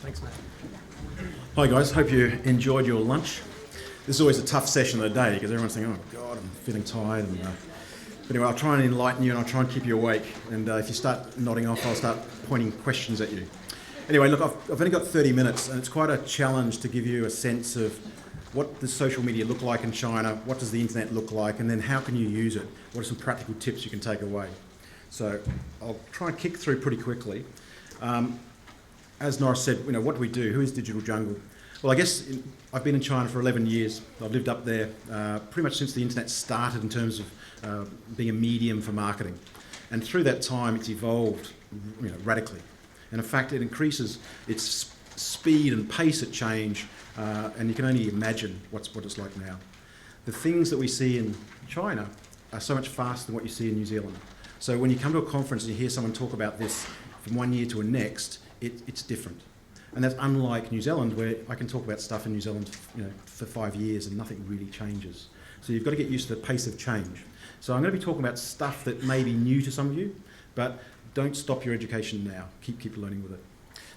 Thanks, Matt. Hi guys, hope you enjoyed your lunch. This is always a tough session of the day because everyone's thinking, oh God, I'm feeling tired. But anyway, I'll try and enlighten you and I'll try and keep you awake. And if you start nodding off, I'll start pointing questions at you. Anyway, look, I've only got 30 minutes and it's quite a challenge to give you a sense of what does social media look like in China, what does the internet look like, and then how can you use it? What are some practical tips you can take away? So I'll try and kick through pretty quickly. As Norris said, what do we do? Who is Digital Jungle? Well, I guess I've been in China for 11 years. I've lived up there pretty much since the internet started in terms of being a medium for marketing. And through that time, it's evolved radically. And in fact, it increases its speed and pace at change, and you can only imagine what it's like now. The things that we see in China are so much faster than what you see in New Zealand. So when you come to a conference and you hear someone talk about this from one year to the next, it's different. And that's unlike New Zealand, where I can talk about stuff in New Zealand for 5 years and nothing really changes. So you've got to get used to the pace of change. So I'm going to be talking about stuff that may be new to some of you, but don't stop your education now. Keep learning with it.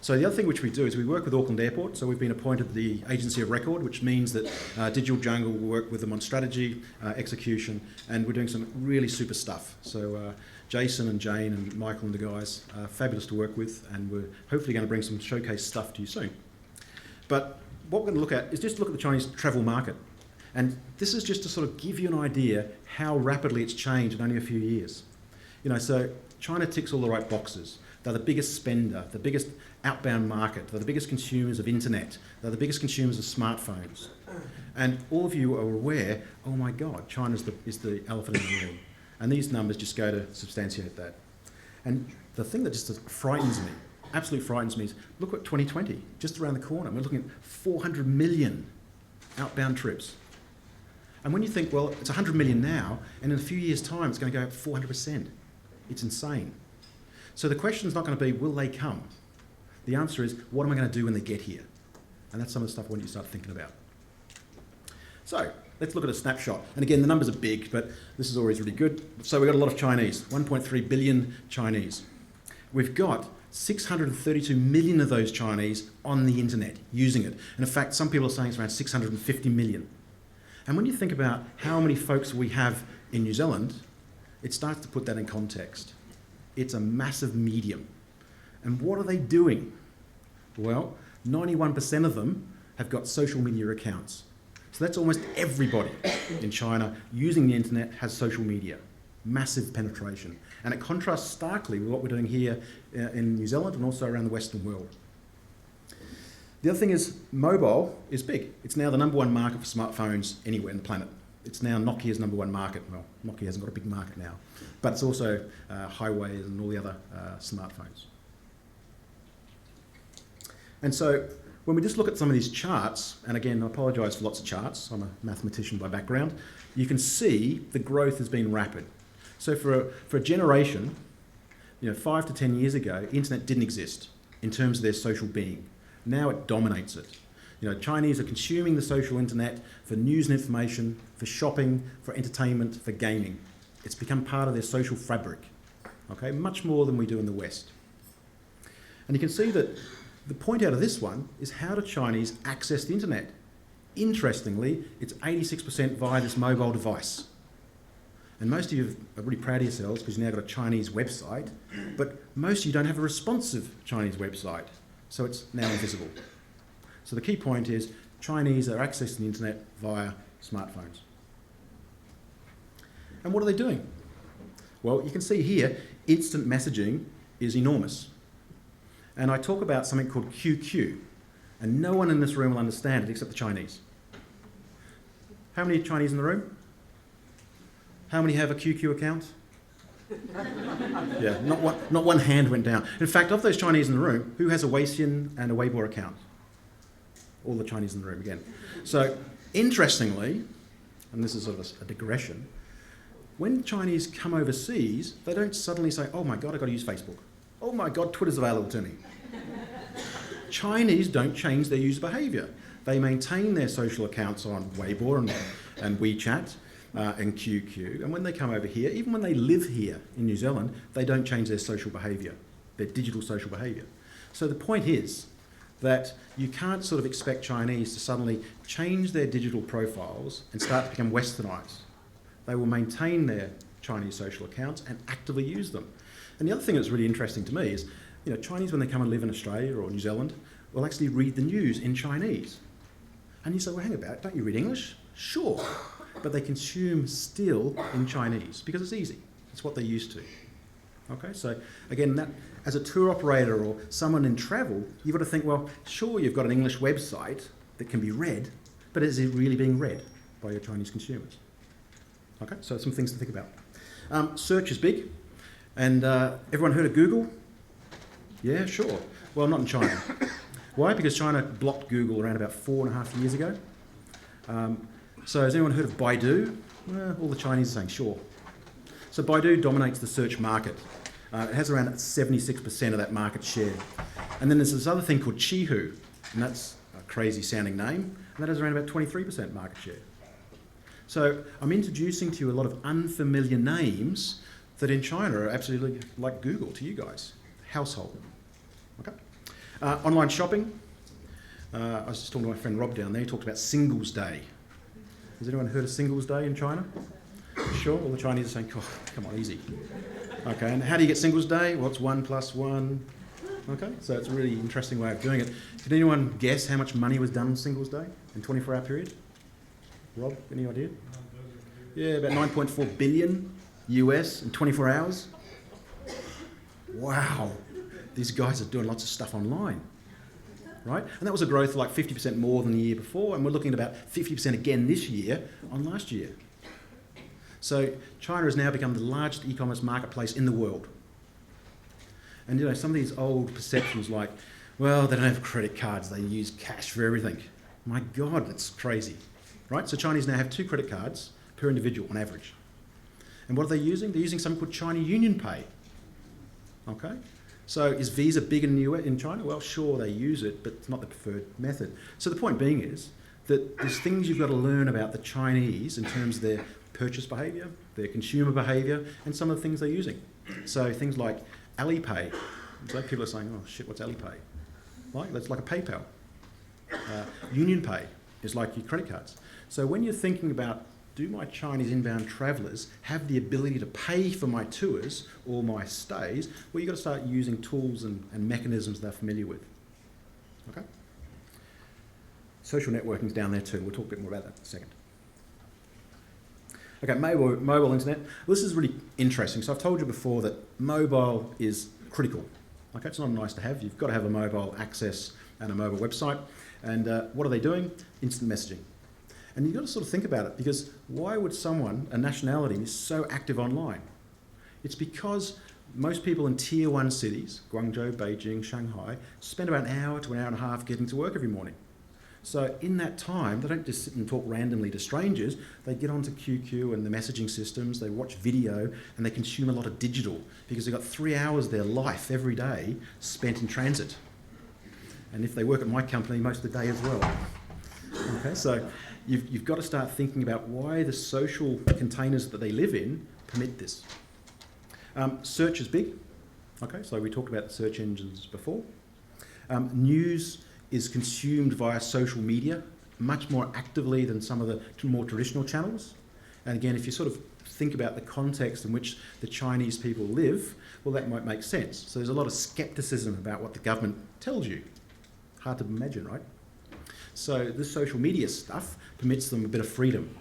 So the other thing which we do is we work with Auckland Airport. So we've been appointed the agency of record, which means that Digital Jungle will work with them on strategy, execution, and we're doing some really super stuff. So Jason and Jane and Michael and the guys are fabulous to work with, and we're hopefully going to bring some showcase stuff to you soon. But what we're going to look at is just look at the Chinese travel market. And this is just to sort of give you an idea how rapidly it's changed in only a few years. So China ticks all the right boxes. They're the biggest spender, the biggest outbound market. They're the biggest consumers of internet. They're the biggest consumers of smartphones. And all of you are aware, oh my God, China is the elephant in the room. And these numbers just go to substantiate that. And the thing that just frightens me, absolutely frightens me, is look at 2020, just around the corner. We're looking at 400 million outbound trips. And when you think, well, it's 100 million now, and in a few years' time, it's going to go up 400%. It's insane. So the question is not going to be, will they come? The answer is, what am I going to do when they get here? And that's some of the stuff I want you to start thinking about. So let's look at a snapshot. And again, the numbers are big, but this is always really good. So we've got a lot of Chinese, 1.3 billion Chinese. We've got 632 million of those Chinese on the internet using it. And in fact, some people are saying it's around 650 million. And when you think about how many folks we have in New Zealand, it starts to put that in context. It's a massive medium. And what are they doing? Well, 91% of them have got social media accounts. So that's almost everybody in China using the internet has social media. Massive penetration. And it contrasts starkly with what we're doing here in New Zealand and also around the Western world. The other thing is mobile is big. It's now the number one market for smartphones anywhere on the planet. It's now Nokia's number one market. Well, Nokia hasn't got a big market now, but it's also Highway and all the other smartphones. And so when we just look at some of these charts, and again, I apologise for lots of charts, I'm a mathematician by background, you can see the growth has been rapid. So for a generation, 5 to 10 years ago, internet didn't exist in terms of their social being. Now it dominates it. Chinese are consuming the social internet for news and information, for shopping, for entertainment, for gaming. It's become part of their social fabric, okay? Much more than we do in the West. And you can see that the point out of this one is how do Chinese access the internet? Interestingly, it's 86% via this mobile device. And most of you are really proud of yourselves because you've now got a Chinese website, but most of you don't have a responsive Chinese website, so it's now invisible. So the key point is Chinese are accessing the internet via smartphones. And what are they doing? Well, you can see here, instant messaging is enormous. And I talk about something called QQ, and no one in this room will understand it except the Chinese. How many Chinese in the room? How many have a QQ account? Yeah, not one hand went down. In fact, of those Chinese in the room, who has a Weixin and a Weibo account? All the Chinese in the room again. So, interestingly, and this is sort of a digression, when Chinese come overseas, they don't suddenly say, oh my God, I've got to use Facebook. Oh my God, Twitter's available to me. Chinese don't change their user behaviour. They maintain their social accounts on Weibo and WeChat and QQ. And when they come over here, even when they live here in New Zealand, they don't change their social behaviour, their digital social behaviour. So the point is, that you can't sort of expect Chinese to suddenly change their digital profiles and start to become westernised. They will maintain their Chinese social accounts and actively use them. And the other thing that's really interesting to me is, Chinese, when they come and live in Australia or New Zealand, will actually read the news in Chinese. And you say, well, hang about, don't you read English? Sure. But they consume still in Chinese because it's easy. It's what they're used to. Okay, so again, that as a tour operator or someone in travel, you've got to think, well, sure, you've got an English website that can be read, but is it really being read by your Chinese consumers? Okay, so some things to think about. Search is big, and everyone heard of Google? Yeah, sure. Well, not in China. Why? Because China blocked Google around about 4.5 years ago. So has anyone heard of Baidu? Well, all the Chinese are saying sure. So Baidu dominates the search market. It has around 76% of that market share. And then there's this other thing called Qihoo, and that's a crazy sounding name, and that has around about 23% market share. So I'm introducing to you a lot of unfamiliar names that in China are absolutely like Google to you guys. Household. Okay. Online shopping. I was just talking to my friend Rob down there. He talked about Singles Day. Has anyone heard of Singles Day in China? Sure. All the Chinese are saying, oh, come on, easy. Okay. And how do you get Singles Day? Well, it's 1 + 1. Okay. So it's a really interesting way of doing it. Did anyone guess how much money was done on Singles Day in a 24-hour period? Rob, any idea? Yeah, about 9.4 billion US in 24 hours. Wow. These guys are doing lots of stuff online, right? And that was a growth of like 50% more than the year before, and we're looking at about 50% again this year on last year. So China has now become the largest e-commerce marketplace in the world. And some of these old perceptions like, well, they don't have credit cards, they use cash for everything. My God, that's crazy, right? So Chinese now have 2 credit cards per individual on average. And what are they using? They're using something called China Union Pay. Okay? So is Visa big in China? Well, sure, they use it, but it's not the preferred method. So the point being is that there's things you've got to learn about the Chinese in terms of their purchase behaviour, their consumer behaviour, and some of the things they're using. So things like Alipay. So people are saying, oh shit, what's Alipay? Like, that's like a PayPal. Union Pay is like your credit cards. So when you're thinking about, do my Chinese inbound travellers have the ability to pay for my tours or my stays? Well, you've got to start using tools and mechanisms they're familiar with. Okay? Social networking's down there too. We'll talk a bit more about that in a second. Okay, mobile internet. This is really interesting. So I've told you before that mobile is critical. Okay, it's not nice to have. You've got to have a mobile access and a mobile website. And what are they doing? Instant messaging. And you've got to sort of think about it, because why would someone, a nationality, be so active online? It's because most people in tier 1 cities, Guangzhou, Beijing, Shanghai, spend about an hour to an hour and a half getting to work every morning. So in that time, they don't just sit and talk randomly to strangers. They get onto QQ and the messaging systems, they watch video, and they consume a lot of digital, because they've got 3 hours of their life every day spent in transit. And if they work at my company, most of the day as well. Okay, so you've got to start thinking about why the social containers that they live in permit this. Search is big. Okay, so we talked about the search engines before. News is consumed via social media much more actively than some of the more traditional channels. And again, if you sort of think about the context in which the Chinese people live, well, that might make sense. So there's a lot of skepticism about what the government tells you. Hard to imagine, right? So this social media stuff permits them a bit of freedom.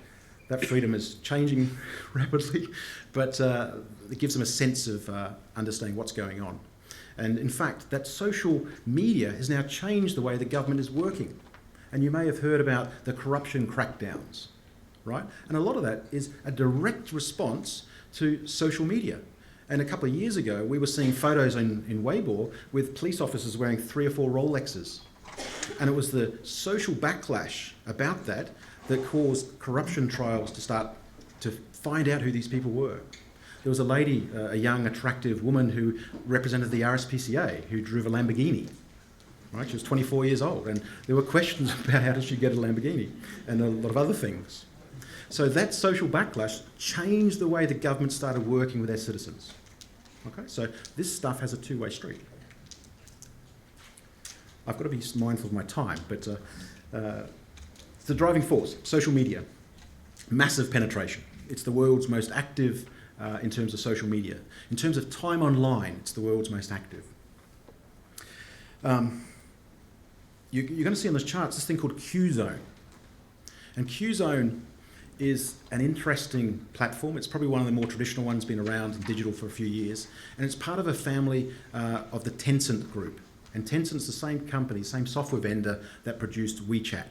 That freedom is changing rapidly, but it gives them a sense of understanding what's going on. And in fact, that social media has now changed the way the government is working. And you may have heard about the corruption crackdowns, right? And a lot of that is a direct response to social media. And a couple of years ago, we were seeing photos in Weibo with police officers wearing 3 or 4 Rolexes. And it was the social backlash about that that caused corruption trials to start to find out who these people were. There was a lady, a young, attractive woman who represented the RSPCA, who drove a Lamborghini. Right? She was 24 years old, and there were questions about how did she get a Lamborghini, and a lot of other things. So that social backlash changed the way the government started working with their citizens. Okay, so this stuff has a two-way street. I've got to be mindful of my time, but it's the driving force. Social media, massive penetration. It's the world's most active in terms of social media. In terms of time online, it's the world's most active. You're going to see on this chart this thing called Q-Zone. And Q-Zone is an interesting platform. It's probably one of the more traditional ones, been around in digital for a few years. And it's part of a family of the Tencent group. And Tencent's the same company, same software vendor that produced WeChat.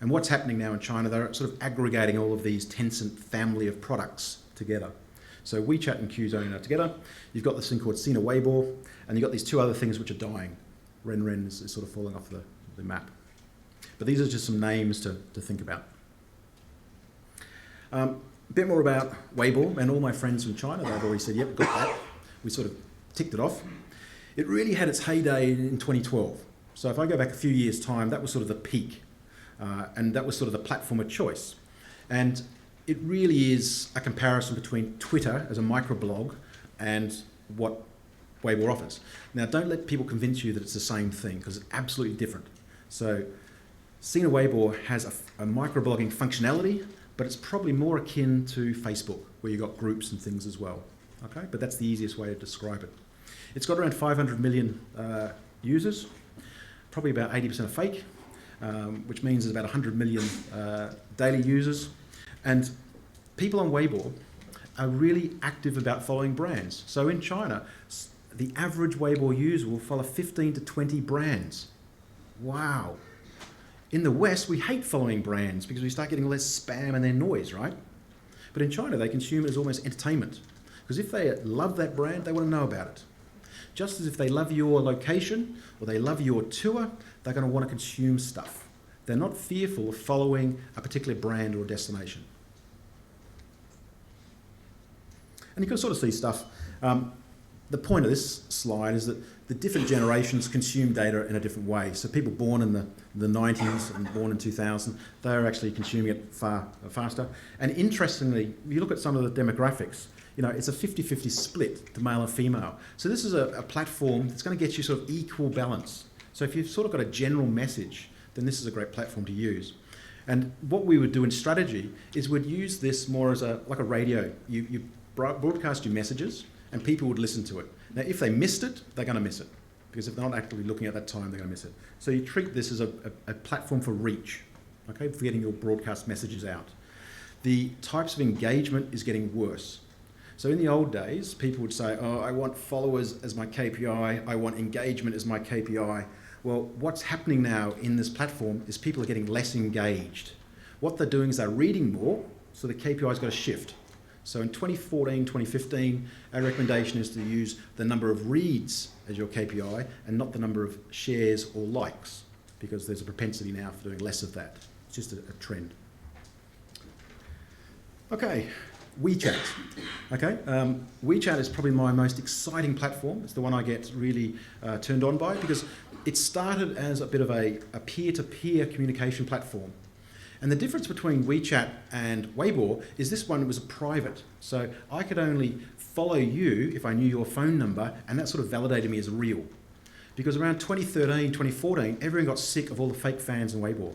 And what's happening now in China, they're sort of aggregating all of these Tencent family of products together. So WeChat and Q-Zone are together. You've got this thing called Sina Weibo, and you've got these two other things which are dying. Ren is sort of falling off the map. But these are just some names to think about. A bit more about Weibo, and all my friends from China, they've already said, yep, got that. We sort of ticked it off. It really had its heyday in 2012. So if I go back a few years' time, that was sort of the peak. And that was sort of the platform of choice. And it really is a comparison between Twitter as a microblog and what Weibo offers. Now, don't let people convince you that it's the same thing, because it's absolutely different. So Sina Weibo has a microblogging functionality, but it's probably more akin to Facebook, where you've got groups and things as well. Okay, but that's the easiest way to describe it. It's got around 500 million users, probably about 80% are fake, which means there's about 100 million daily users. And people on Weibo are really active about following brands. So in China, the average Weibo user will follow 15 to 20 brands. Wow. In the West, we hate following brands because we start getting less spam and their noise, right? But in China, they consume it as almost entertainment. Because if they love that brand, they want to know about it. Just as if they love your location or they love your tour, they're going to want to consume stuff. They're not fearful of following a particular brand or destination. And you can sort of see stuff. The point of this slide is that the different generations consume data in a different way. So people born in the 90s and born in 2000, they're actually consuming it far faster. And interestingly, if you look at some of the demographics, you know, it's a 50-50 split to male and female. So this is a platform that's going to get you sort of equal balance. So if you've sort of got a general message, then this is a great platform to use. And what we would do in strategy is we'd use this more as like a radio. You broadcast your messages, and people would listen to it. Now, if they missed it, they're going to miss it, because if they're not actively looking at that time, they're going to miss it. So you treat this as a platform for reach, okay, for getting your broadcast messages out. The types of engagement is getting worse. So in the old days, people would say, oh, I want followers as my KPI, I want engagement as my KPI. Well, what's happening now in this platform is people are getting less engaged. What they're doing is they're reading more, so the KPI's got to shift. So in 2014, 2015, our recommendation is to use the number of reads as your KPI and not the number of shares or likes, because there's a propensity now for doing less of that. It's just a trend. Okay, WeChat. Okay, WeChat is probably my most exciting platform. It's the one I get really turned on by, because it started as a bit of a peer-to-peer communication platform. And the difference between WeChat and Weibo is this one was private. So I could only follow you if I knew your phone number, and that sort of validated me as real. Because around 2013, 2014, everyone got sick of all the fake fans in Weibo.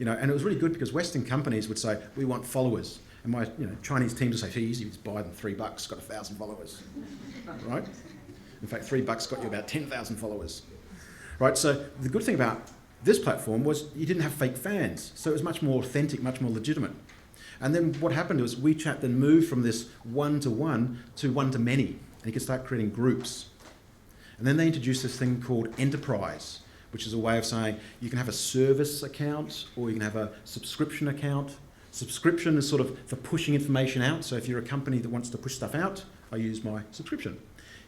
You know, and it was really good because Western companies would say, we want followers. And my Chinese teams would say, hey, easy, just buy them $3, got 1,000 followers, right? In fact, $3 got you about 10,000 followers, right? So the good thing about this platform was you didn't have fake fans, so it was much more authentic, much more legitimate. And then what happened was WeChat then moved from this one-to-one to one-to-many, and you could start creating groups. And then they introduced this thing called Enterprise, which is a way of saying you can have a service account or you can have a subscription account. Subscription is sort of for pushing information out, so if you're a company that wants to push stuff out, I use my subscription.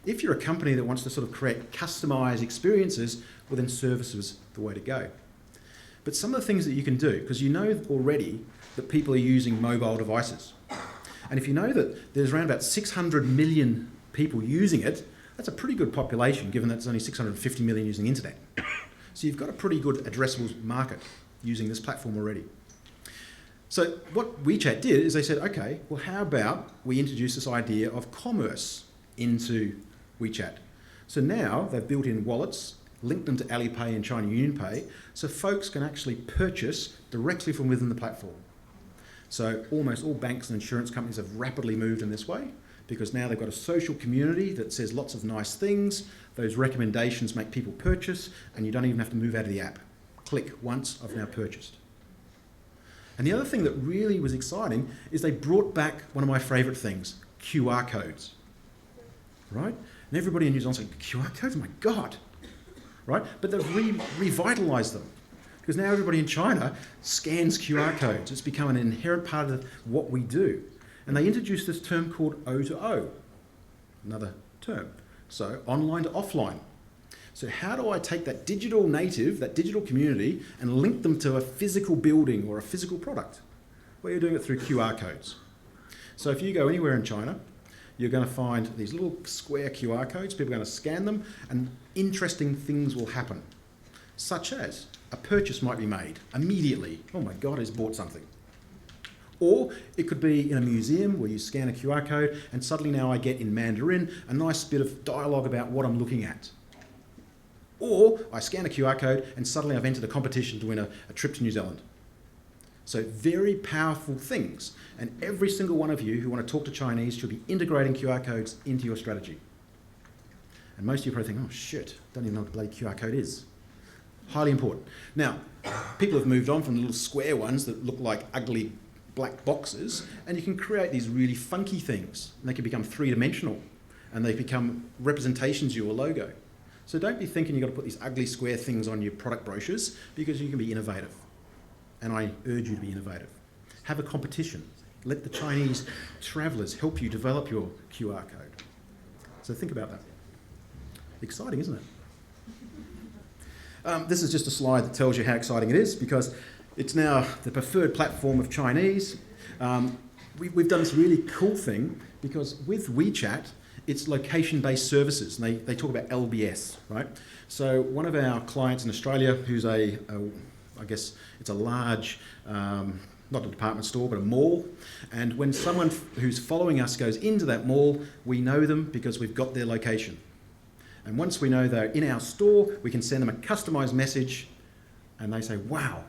If you're a company that wants to sort of create customized experiences, well then service is the way to go. But some of the things that you can do, because you know already that people are using mobile devices. And if you know that there's around about 600 million people using it, that's a pretty good population, given that there's only 650 million using the internet. So you've got a pretty good addressable market using this platform already. So what WeChat did is they said, okay, well how about we introduce this idea of commerce into WeChat. So now they've built in wallets, link them to Alipay and China UnionPay, so folks can actually purchase directly from within the platform. So almost all banks and insurance companies have rapidly moved in this way, because now they've got a social community that says lots of nice things. Those recommendations make people purchase, and you don't even have to move out of the app. Click once, I've now purchased. And the other thing that really was exciting is they brought back one of my favourite things, QR codes, right? And everybody in New Zealand said, QR codes, my God, right? But they've revitalised them, because now everybody in China scans QR codes. It's become an inherent part of what we do. And they introduced this term called O2O, another term. So online to offline. So how do I take that digital native, that digital community, and link them to a physical building or a physical product? Well, you're doing it through QR codes. So if you go anywhere in China, you're going to find these little square QR codes. People are going to scan them, and interesting things will happen, such as a purchase might be made immediately. Oh my God, I just bought something. Or it could be in a museum where you scan a QR code, and suddenly now I get in Mandarin a nice bit of dialogue about what I'm looking at. Or I scan a QR code and suddenly I've entered a competition to win a trip to New Zealand. So very powerful things. And every single one of you who want to talk to Chinese should be integrating QR codes into your strategy. And most of you probably think, oh shit, don't even know what a bloody QR code is. Highly important. Now, people have moved on from the little square ones that look like ugly black boxes, and you can create these really funky things. And they can become three-dimensional, and they become representations of your logo. So don't be thinking you've got to put these ugly square things on your product brochures, because you can be innovative. And I urge you to be innovative. Have a competition. Let the Chinese travellers help you develop your QR code. So think about that. Exciting, isn't it? This is just a slide that tells you how exciting it is, because it's now the preferred platform of Chinese. We've done this really cool thing, because with WeChat, it's location-based services, and they talk about LBS, right? So one of our clients in Australia, who's I guess it's a large, not a department store, but a mall, and when someone who's following us goes into that mall, we know them because we've got their location. And once we know they're in our store, we can send them a customised message, and they say, wow,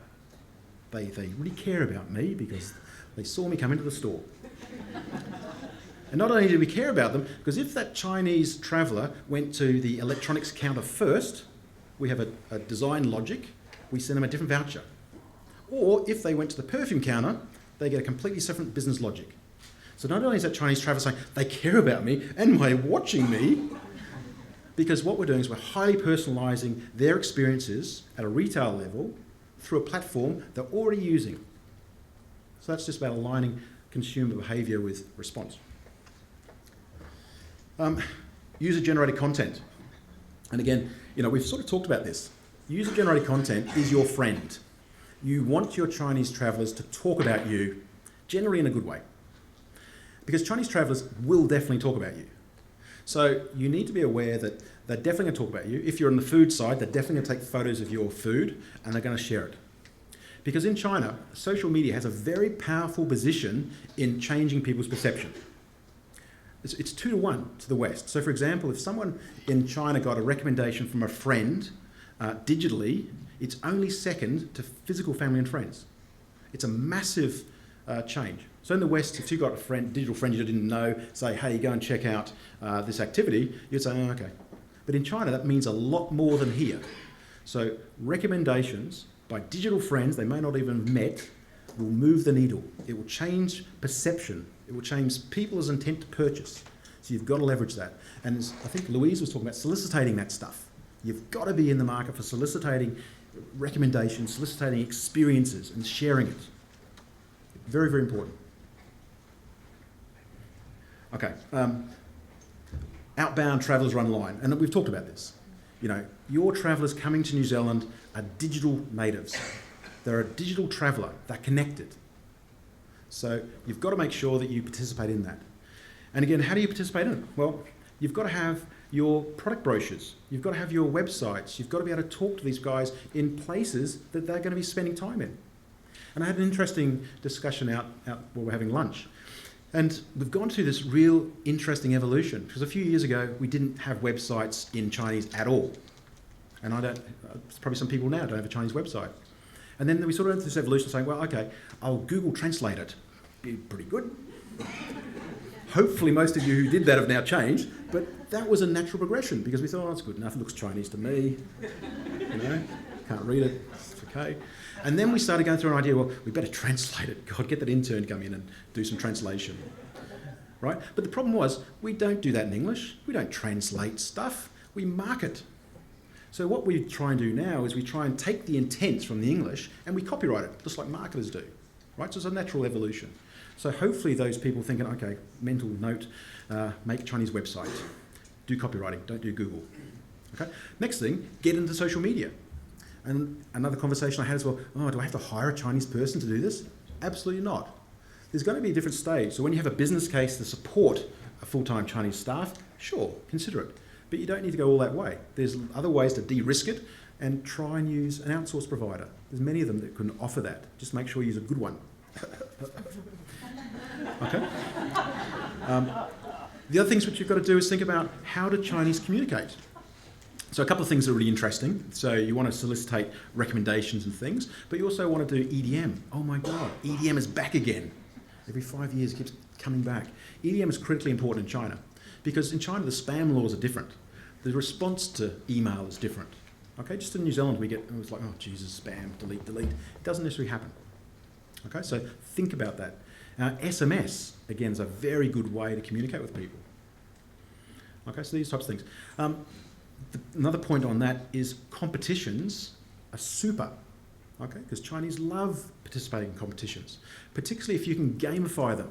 they really care about me because they saw me come into the store. And not only do we care about them, because if that Chinese traveller went to the electronics counter first, we have a design logic, we send them a different voucher. Or if they went to the perfume counter, they get a completely different business logic. So not only is that Chinese traveller saying, they care about me and they're watching me, because what we're doing is we're highly personalising their experiences at a retail level through a platform they're already using. So that's just about aligning consumer behaviour with response. User-generated content. And again, we've sort of talked about this. User-generated content is your friend. You want your Chinese travellers to talk about you, generally in a good way. Because Chinese travellers will definitely talk about you. So you need to be aware that they're definitely going to talk about you. If you're on the food side, they're definitely going to take photos of your food and they're going to share it. Because in China, social media has a very powerful position in changing people's perception. It's 2-to-1 to the West. So for example, if someone in China got a recommendation from a friend digitally, it's only second to physical family and friends. It's a massive change. So in the West, if you got a digital friend you didn't know, say, hey, go and check out this activity, you'd say, oh, okay. But in China, that means a lot more than here. So recommendations by digital friends they may not even have met will move the needle. It will change perception. It will change people's intent to purchase. So you've got to leverage that. And as I think Louise was talking about, soliciting that stuff. You've got to be in the market for soliciting recommendations, soliciting experiences and sharing it. Very, very important. Okay. Outbound travellers are online. And we've talked about this. Your travellers coming to New Zealand are digital natives. They're a digital traveller. They're connected. So you've got to make sure that you participate in that. And again, how do you participate in it? Well, you've got to have your product brochures. You've got to have your websites. You've got to be able to talk to these guys in places that they're going to be spending time in. And I had an interesting discussion out while we're having lunch. And we've gone through this real interesting evolution, because a few years ago, we didn't have websites in Chinese at all. And probably some people now don't have a Chinese website. And then we sort of went through this evolution saying, well, okay, I'll Google Translate it. Be pretty good. Hopefully most of you who did that have now changed, but that was a natural progression because we thought, oh, it's good enough, it looks Chinese to me, can't read it, it's okay. And then we started going through an idea, well, we better translate it. God, get that intern to come in and do some translation, right? But the problem was, we don't do that in English. We don't translate stuff, we market. So what we try and do now is we try and take the intents from the English and we copyright it, just like marketers do, right? So it's a natural evolution. So hopefully those people thinking, okay, mental note, make a Chinese website, do copywriting, don't do Google. Okay. Next thing, get into social media. And another conversation I had as well, oh, do I have to hire a Chinese person to do this? Absolutely not. There's going to be a different stage. So when you have a business case to support a full-time Chinese staff, sure, consider it. But you don't need to go all that way. There's other ways to de-risk it and try and use an outsourced provider. There's many of them that can offer that. Just make sure you use a good one. Okay. The other things which you've got to do is think about how do Chinese communicate. So a couple of things that are really interesting. So you want to solicit recommendations and things, but you also want to do EDM. Oh my God, EDM is back again. Every 5 years it keeps coming back. EDM is critically important in China because in China the spam laws are different. The response to email is different. Okay, just in New Zealand it was like, oh Jesus, spam, delete, delete. It doesn't necessarily happen. Okay, so think about that. SMS, again, is a very good way to communicate with people. Okay, so these types of things. Another point on that is competitions are super, okay, because Chinese love participating in competitions, particularly if you can gamify them.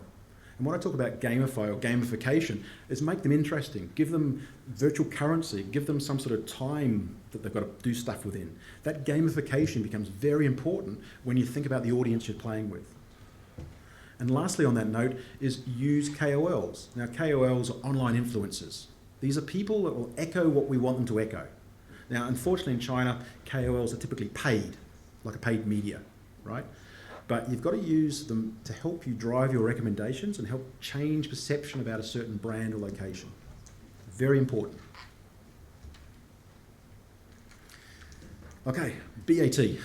And when I talk about gamify or gamification, is make them interesting, give them virtual currency, give them some sort of time that they've got to do stuff within. That gamification becomes very important when you think about the audience you're playing with. And lastly on that note is use KOLs. Now KOLs are online influencers. These are people that will echo what we want them to echo. Now unfortunately in China, KOLs are typically paid, like a paid media, right? But you've got to use them to help you drive your recommendations and help change perception about a certain brand or location. Very important. Okay, BAT.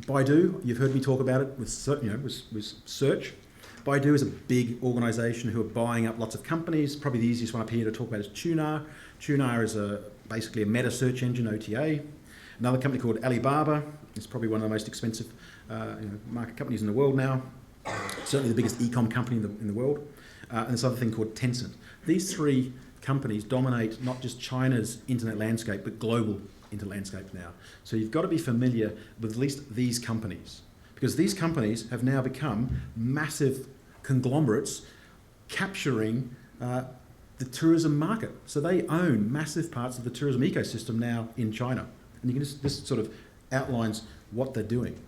Baidu, you've heard me talk about it with search. Baidu is a big organisation who are buying up lots of companies. Probably the easiest one up here to talk about is Qunar. Qunar is basically a meta search engine, OTA. Another company called Alibaba is probably one of the most expensive market companies in the world now. Certainly the biggest e-com company in the world. And this other thing called Tencent. These three companies dominate not just China's internet landscape, but global internet landscape now. So you've got to be familiar with at least these companies, because these companies have now become massive conglomerates capturing the tourism market. So they own massive parts of the tourism ecosystem now in China. And you can this sort of outlines what they're doing.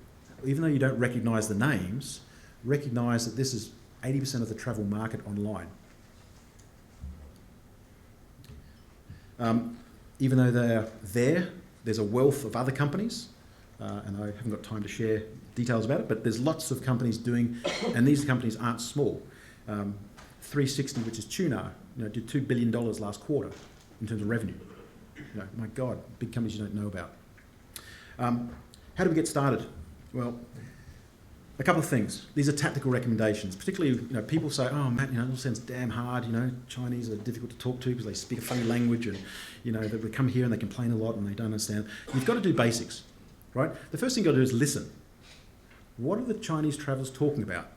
Even though you don't recognise the names, recognise that this is 80% of the travel market online. Even though they're there's a wealth of other companies, and I haven't got time to share details about it, but there's lots of companies doing, and these companies aren't small. 360, which is Qunar, did $2 billion last quarter in terms of revenue. My God, big companies you don't know about. How do we get started? Well, a couple of things. These are tactical recommendations. Particularly, people say, "Oh, Matt, it all sounds damn hard. Chinese are difficult to talk to because they speak a funny language, and that we come here and they complain a lot and they don't understand." You've got to do basics, right? The first thing you've got to do is listen. What are the Chinese travellers talking about?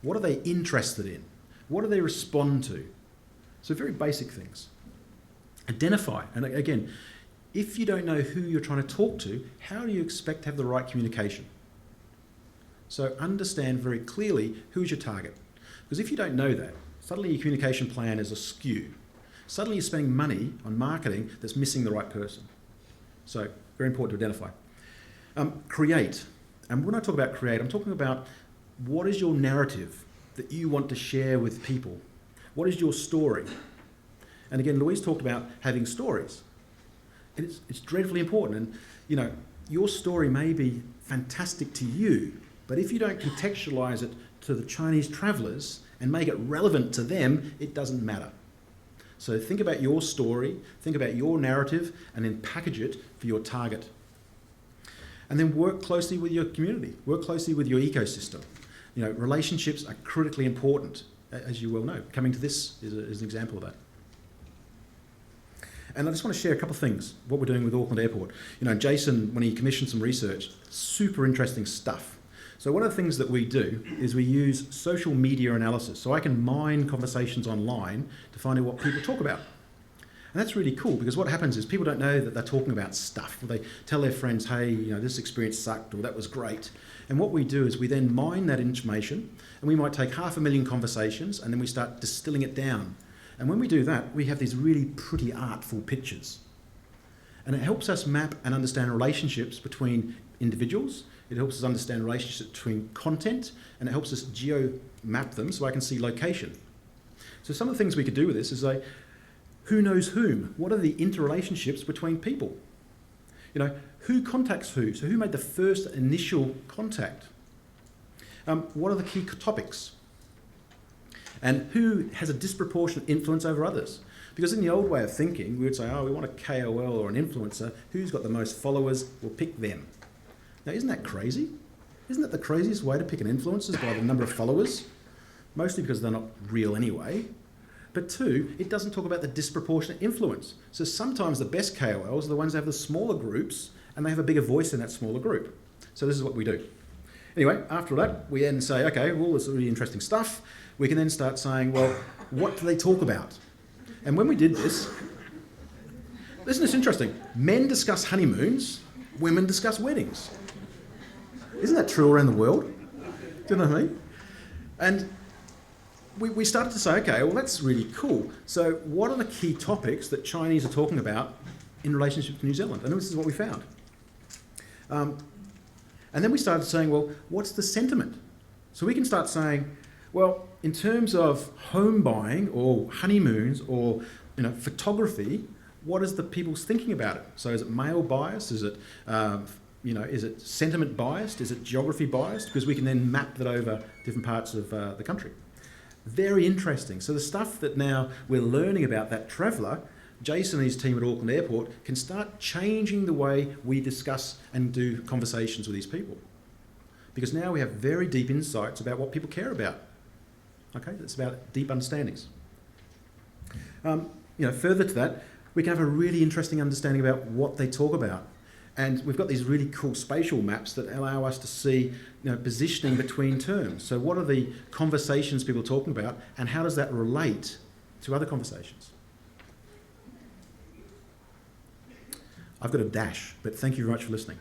What are they interested in? What do they respond to? So very basic things. Identify, and again, if you don't know who you're trying to talk to, how do you expect to have the right communication? So understand very clearly who's your target. Because if you don't know that, suddenly your communication plan is askew. Suddenly you're spending money on marketing that's missing the right person. So very important to identify. Create. And when I talk about create, I'm talking about what is your narrative that you want to share with people? What is your story? And again, Louise talked about having stories. And it's dreadfully important. And, your story may be fantastic to you, but if you don't contextualise it to the Chinese travellers and make it relevant to them, it doesn't matter. So think about your story, think about your narrative, and then package it for your target. And then work closely with your community, work closely with your ecosystem. Relationships are critically important, as you well know. Coming to this is an example of that. And I just want to share a couple of things, what we're doing with Auckland Airport. Jason, when he commissioned some research, super interesting stuff. So one of the things that we do is we use social media analysis. So I can mine conversations online to find out what people talk about. And that's really cool, because what happens is people don't know that they're talking about stuff. They tell their friends, hey, this experience sucked, or that was great. And what we do is we then mine that information, and we might take 500,000 conversations, and then we start distilling it down. And when we do that, we have these really pretty artful pictures. And it helps us map and understand relationships between individuals. It helps us understand relationships between content, and it helps us geo-map them so I can see location. So some of the things we could do with this is say, who knows whom? What are the interrelationships between people? Who contacts who? So who made the first initial contact? What are the key topics? And who has a disproportionate influence over others? Because in the old way of thinking, we would say, we want a KOL or an influencer. Who's got the most followers? We'll pick them. Now, isn't that crazy? Isn't that the craziest way to pick an influencer, is by the number of followers? Mostly because they're not real anyway. But two, it doesn't talk about the disproportionate influence. So sometimes the best KOLs are the ones that have the smaller groups, and they have a bigger voice in that smaller group. So this is what we do. Anyway, after that, we then say, okay, well, this is really interesting stuff. We can then start saying, well, what do they talk about? And when we did this, isn't this interesting? Men discuss honeymoons, women discuss weddings. Isn't that true around the world? Do you know what I mean? And we started to say, okay, well, that's really cool. So what are the key topics that Chinese are talking about in relationship to New Zealand? And this is what we found. And then we started saying, well, what's the sentiment? So we can start saying, well, in terms of home buying or honeymoons or photography, what is the people's thinking about it? So is it male bias? Is it is it sentiment biased? Is it geography biased? Because we can then map that over different parts of the country. Very interesting. So the stuff that now we're learning about that traveller, Jason and his team at Auckland Airport can start changing the way we discuss and do conversations with these people. Because now we have very deep insights about what people care about. Okay, that's about deep understandings. Further to that, we can have a really interesting understanding about what they talk about. And we've got these really cool spatial maps that allow us to see positioning between terms. So what are the conversations people are talking about, and how does that relate to other conversations? I've got a dash, but thank you very much for listening.